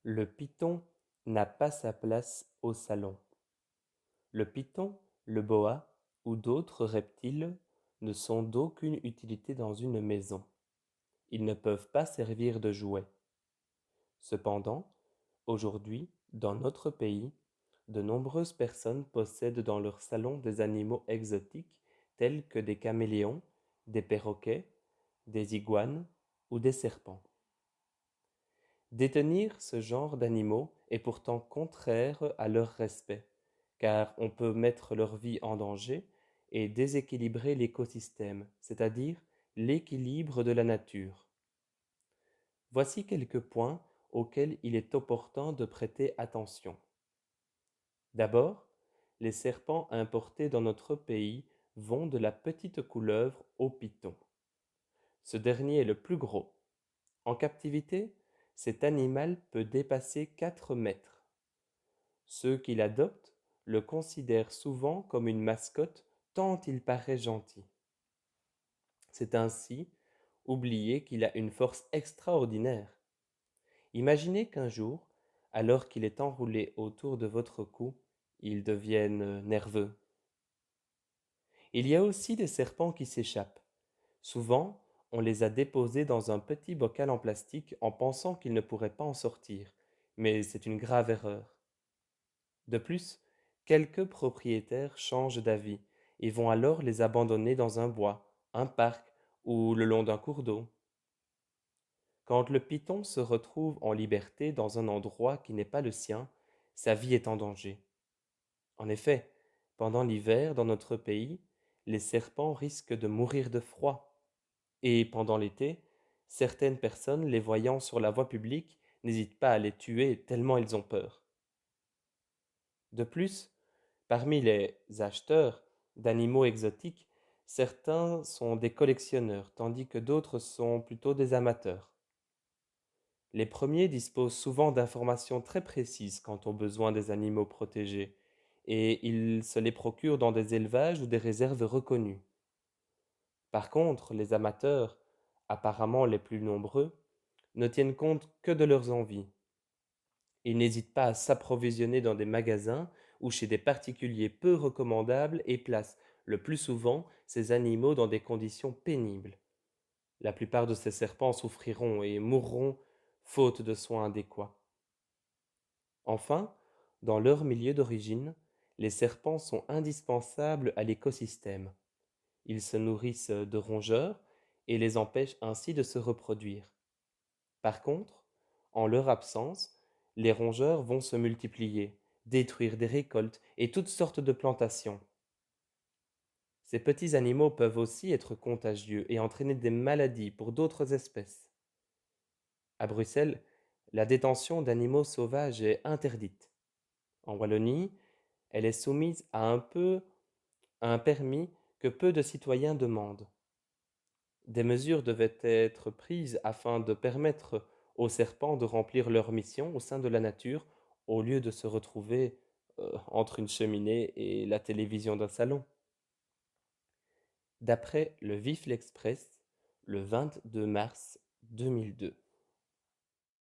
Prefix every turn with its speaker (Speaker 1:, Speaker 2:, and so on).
Speaker 1: Le python n'a pas sa place au salon. Le python, le boa ou d'autres reptiles ne sont d'aucune utilité dans une maison. Ils ne peuvent pas servir de jouet. Cependant, aujourd'hui, dans notre pays, de nombreuses personnes possèdent dans leur salon des animaux exotiques tels que des caméléons, des perroquets, des iguanes ou des serpents. Détenir ce genre d'animaux est pourtant contraire à leur respect, car on peut mettre leur vie en danger et déséquilibrer l'écosystème, c'est-à-dire l'équilibre de la nature. Voici quelques points auxquels il est opportun de prêter attention. D'abord, les serpents importés dans notre pays vont de la petite couleuvre au python. Ce dernier est le plus gros. En captivité, cet animal peut dépasser 4 mètres. Ceux qui l'adoptent le considèrent souvent comme une mascotte tant il paraît gentil. C'est ainsi oublier qu'il a une force extraordinaire. Imaginez qu'un jour, alors qu'il est enroulé autour de votre cou, il devienne nerveux. Il y a aussi des serpents qui s'échappent. Souvent, on les a déposés dans un petit bocal en plastique en pensant qu'ils ne pourraient pas en sortir, mais c'est une grave erreur. De plus, quelques propriétaires changent d'avis et vont alors les abandonner dans un bois, un parc ou le long d'un cours d'eau. Quand le python se retrouve en liberté dans un endroit qui n'est pas le sien, sa vie est en danger. En effet, pendant l'hiver dans notre pays, les serpents risquent de mourir de froid. Et pendant l'été, certaines personnes, les voyant sur la voie publique, n'hésitent pas à les tuer tellement ils ont peur. De plus, parmi les acheteurs d'animaux exotiques, certains sont des collectionneurs, tandis que d'autres sont plutôt des amateurs. Les premiers disposent souvent d'informations très précises quant aux besoins des animaux protégés, et ils se les procurent dans des élevages ou des réserves reconnues. Par contre, les amateurs, apparemment les plus nombreux, ne tiennent compte que de leurs envies. Ils n'hésitent pas à s'approvisionner dans des magasins ou chez des particuliers peu recommandables et placent, le plus souvent, ces animaux dans des conditions pénibles. La plupart de ces serpents souffriront et mourront faute de soins adéquats. Enfin, dans leur milieu d'origine, les serpents sont indispensables à l'écosystème. Ils se nourrissent de rongeurs et les empêchent ainsi de se reproduire. Par contre, en leur absence, les rongeurs vont se multiplier, détruire des récoltes et toutes sortes de plantations. Ces petits animaux peuvent aussi être contagieux et entraîner des maladies pour d'autres espèces. À Bruxelles, la détention d'animaux sauvages est interdite. En Wallonie, elle est soumise à un permis que peu de citoyens demandent. Des mesures devaient être prises afin de permettre aux serpents de remplir leur mission au sein de la nature au lieu de se retrouver entre une cheminée et la télévision d'un salon. D'après le Vif l'Express, le 22 mars 2002.